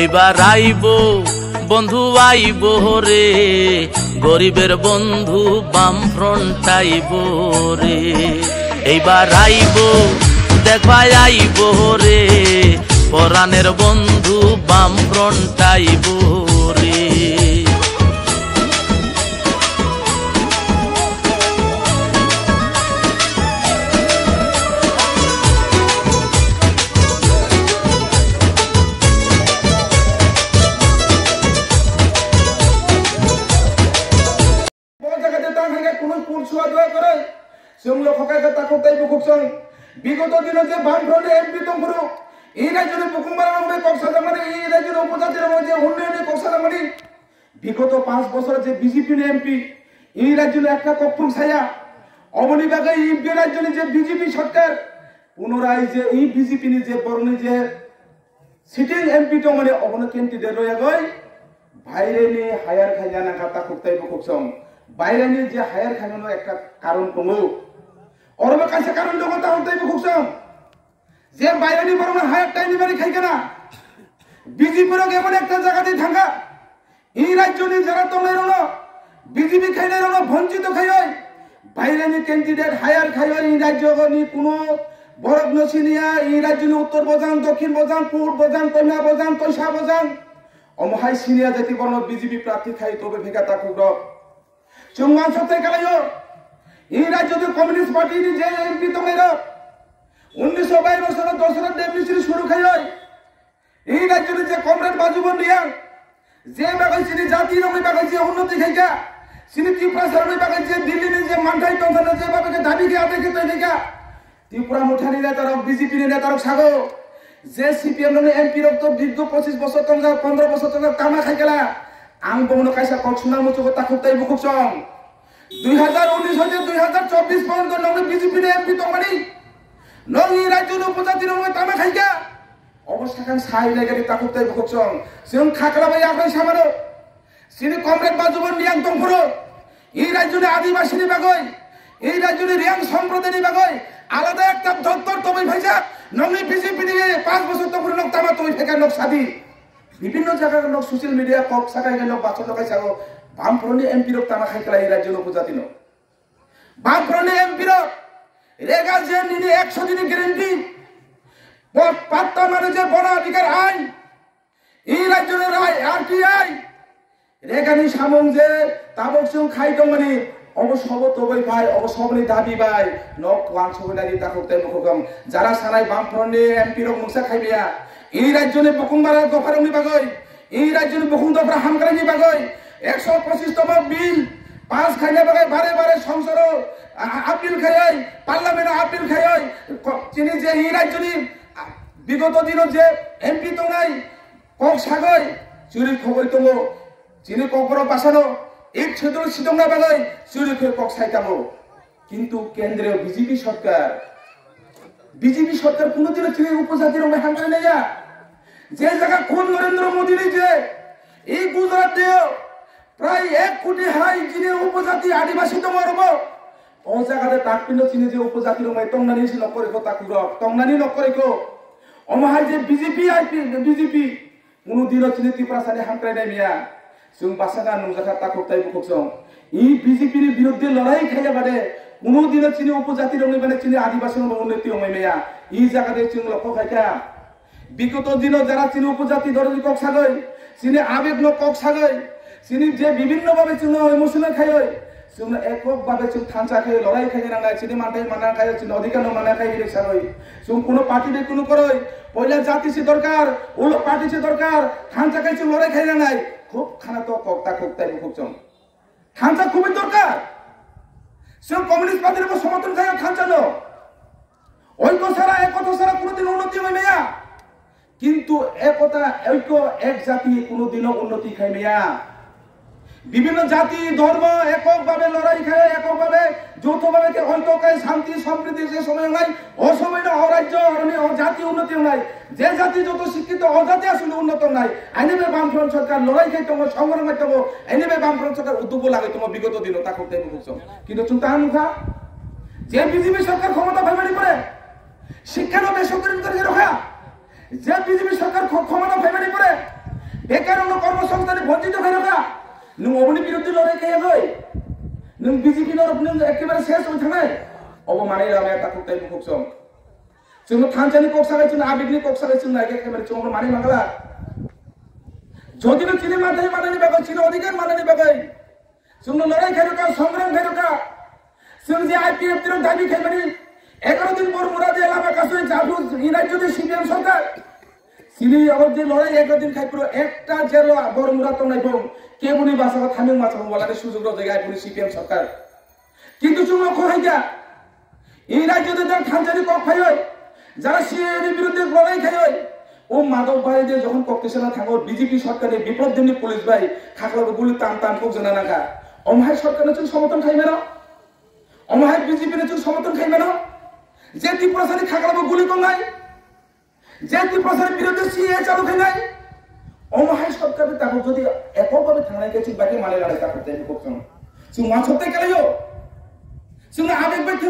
এইবার আইব বন্ধু আইব রে, গরিবের বন্ধু বামফ্রন্ট আইব রে। এইবার আইব দেখবাই আইব রে, পরাণের বন্ধু বামফ্রন্ট আইব রে। বিগত দিনে যে বামফ্রন্টের এমপি তংফুরু এই রাজ্যের বুকুমবাড়ার মধ্যে কক্সাদামারি, এই রাজ্যের উপজাতির মধ্যে উন্নয়নের কক্সাদামারি, বিগত 5 বছর যে বিজেপির এমপি এই রাজ্যের একটা কক্ষম ছায়া অবনীবাগে এই রাজ্যের যে বিজেপি সরকার পুনরায় যে এই বিজেপি যে বরণী যে সিটিং এমপি তো মানে অবন ক্যান্ডিডেট রয়ে গই বাইরে নিয়ে হায়ার খাইজানা কাতা করতেইব কক্ষম বাইরে নিয়ে যে হায়ার খাইজানোর একটা কারণ কমো ওরবে কাছে কারণ কথা হতেইব কক্ষম যে বাইরে নিয়ে বরং হায়ার টাইম বাড়ি খাই কেনা বিজেপির এমন একটা জায়গাতে থাকা এই রাজ্য নিয়ে যারা তো মেরোন বিজেপি খাইলে রোনো বঞ্চিত খাই হয় বাইরে নিয়ে ক্যান্ডিডেট হায়ার খাই হয় এই রাজ্য নিয়ে কোনো বরফ নছিনিয়া এই রাজ্য নিয়ে উত্তর বজান দক্ষিণ বজান পূর্ব বজান কন্যা বজান কৈশা বজান অমহাই সিনিয়া জাতি বর্ণ বিজেপি প্রার্থী খাই তবে ভেগা তাকুর চুম্বান সপ্তাহে কালাইও এই রাজ্য কমিউনিস্ট পার্টি যে এমপি তো মের 1922 বছর দশরা ডেমনিস্ট্রি শুরু খাই হয় এই রাজ্য যে কমরেড বাজুবন রিয়াং যে বাগাইছে জাতি রঙে বাগাইছে উন্নতি খাইকা সিনি ত্রিপুরা সরণে বাগাইছে দিল্লি যে মানটাই টংসানে যে বাবাকে দাবিকে আদেকে তৈ খাইকা ত্রিপুরা মুঠানি নেতার বিজেপি নেতার সাগো যে সিপিএম নে এমপি রক্ত দীর্ঘ 25 বছর তঙ্গা 15 বছর তঙ্গা কামা খাইকেলা আং বমন কাইসা কক্সনা মুচুক তাকুতাই বুকুকসং 2019 হতে 2024 পর্যন্ত ননে বিজেপি এমপি তঙ্গানি নং এই রাজ্য উপজাতি রঙে তামা খাইকা অবস্থা কান সাই লাগারি তাকুতাই বুকুকসং সিং খাকলা ভাই আকাই সামানো সিনি কমরেড বাজুবন রিয়াং তংফুরো এই রাজ্যে আদিবাসী বাগই এই রাজ্যে রিয়াং সম্প্রদায় বাগই আলাদা একটা দপ্তর তুমি ভাইজা নমি বিজেপি নিয়ে 5 বছর তখন লোক তামা তুমি ফেকা লোক সাদি বিভিন্ন জায়গার লোক সোশ্যাল মিডিয়া কক সাকাই লোক বাচ্চা লোকাই সাগো বামফ্রন্ট এমপি লোক তামা খাইকলা এই রাজ্যের উপজাতি নো বামফ্রন্ট এমপি লোক রেগা যে নিনে 100 দিনের গ্যারান্টি পাত্তা মানে যে বড় অধিকার আইন এই রাজ্যের আরটিআই রেগানি সামং যে তাবক সং খাইতো মানে অবসব তবই ভাই অবসবনি দাবি ভাই নক ওয়ান সবনারি তাকতে মুখকম যারা সানাই বামফ্রন্টে এমপি রক মুসা খাইবিয়া এই রাজ্যনে বকুমবাড়া দফারংনি বাগই এই রাজ্যনে বকুম দফরা হামকারানি বাগই 125 তম বিল পাস খাইনা বাগই বারে বারে সংসদ আপিল খাই পার্লামেন্ট আপিল খাই চিনি যে এই রাজ্যনি বিগত দিন যে এমপি তো নাই কক সাগই চুরি খবর তমো চিনি ককর বাসানো এক ছেদর সিদংনা বাগাই চুরি করে কক সাইতামো কিন্তু কেন্দ্রীয় বিজেপি সরকার কোনদিনও চিনি উপজাতির রঙে হাঙ্গাই নাই যে জায়গা কোন নরেন্দ্র মোদী যে এই গুজরাট দেও প্রায় 1 কোটি হাই চিনি উপজাতি আদিবাসী তো মরব ও জায়গাতে তাকপিন চিনি যে উপজাতি রঙে টংনানি ছিল করে কো তাকুর টংনানি নকরে কো অমহাই যে বিজেপি কোনদিনও চিনি ত্রিপুরা সানি হাঙ্গাই নাই মিয়া जों बासागा नंजाखा ताकुताय बुकसं ई बीजेपी नि विरुद्ध लड़ाई खाया बादे कोनो दिन चिनि उपजाति रंगनि बाने चिनि आदिवासी रंग उन्नति होमैया ई जागादे जों लक्ष्य खायका बिगत दिन जारा चिनि उपजाति दरजि कक सागै चिनि आवेग न कक सागै चिनि जे विभिन्न भाबे जों इमोशनल खाय जों एकक भाबे जों थांचा खाय लड़ाई खाय नांगा चिनि मानथाय माना खाय चिनि अधिकार न माना खाय रे सागै जों कोनो पार्टी दे कोनो करय पहला जाति से दरकार उल पार्टी से दरकार थांचा खाय जों लड़ाई खाय नांगा খুব খানা তো কক্তা কক্তাই মুখচং খানচা খুবই দরকার সব কমিউনিস্ট পার্টির উপর সমর্থন খায় খানচা নো ঐক্য ছাড়া একতা ছাড়া কোনোদিন উন্নতি হয় না কিন্তু একতা ঐক্য এক জাতি কোনোদিনও উন্নতি খায় না বিভিন্ন জাতি ধর্ম এককভাবে লড়াই খায় এককভাবে যৌথভাবে অন্তকায় শান্তি সমৃদ্ধি যে সময় নাই অসময় না অরাজ্য জাতি উন্নতি নাই যে জাতি যত শিক্ষিত অজাতি আসলে উন্নত নাই আইনেবে বামফ্রন্ট সরকার লড়াই খাইতো সংগ্রাম খাইতো আইনেবে বামফ্রন্ট সরকার উদ্যোগ লাগে তোমার বিগত দিন তা করতে বুঝছো কিন্তু চিন্তা মুখা যে বিজেপি সরকার ক্ষমতা ফাইমারি করে শিক্ষা বেসরকারি রক্ষা যে বিজেপি সরকার ক্ষমতা ফাইমারি করে বেকার কর্মসংস্থানে বঞ্চিত হয়ে রাখা নों অবনি বিরুদ্ধে লড়াই খাইয়াগৈ নों বিজেপি নों একেবারে শেষ হয়ে থানায় অবমানে রামে একটা কুত্তাই মুখসম जों थानसानि कक सागाय जों आबेगनि कक सागाय जों एकेबारे जों माने मांगला যদিও চীনে মাথায় মানানি বাগাই চীন অধিকার মানানি বাগাই जों লড়াই খাইরকা সংগ্রাম খাইরকা जों যে আইপিএফ तिर দাবি খাইবানি 11 দিন পর মুরাদে এলাকা কাছে জাদু এই রাজ্যতে সিপিএম সরকার সিলি আবার যে লড়াই 11 দিন খাইপুরো একটা জেলা বড় মুরাদ নাই বম কেবুনি বাসা থামিং মাছাবো বলারে সুযোগ জায়গায় পুরি সিপিএম সরকার কিন্তু जों লক্ষ্য হইয়া এই রাজ্যতে যারা থানসানি কক খাইয় যারা সিএর বিরুদ্ধে লড়াই খাইয় ও মাদক বাড়িতে যখন ককটেশনা থাকো বিজেপি সরকারের বিপ্লবধর্মী পুলিশ ভাই খাকলাকে গুলি টান টান কোক জানা নাকা অমহাই সরকারের চুল সমর্থন খাইবে না অমহাই বিজেপির চুল সমর্থন খাইবে না যে ত্রিপুরাসানি খাকলাকে গুলি কমাই যে ত্রিপুরাসানির বিরুদ্ধে সিএ চালু খাই নাই অমহাই সরকারের তাকে যদি এককভাবে থানায় গেছে বাকি মানে লড়াই করতে করছেন তুমি মাছ হতে গেলেও তুমি আবেগ ব্যক্ত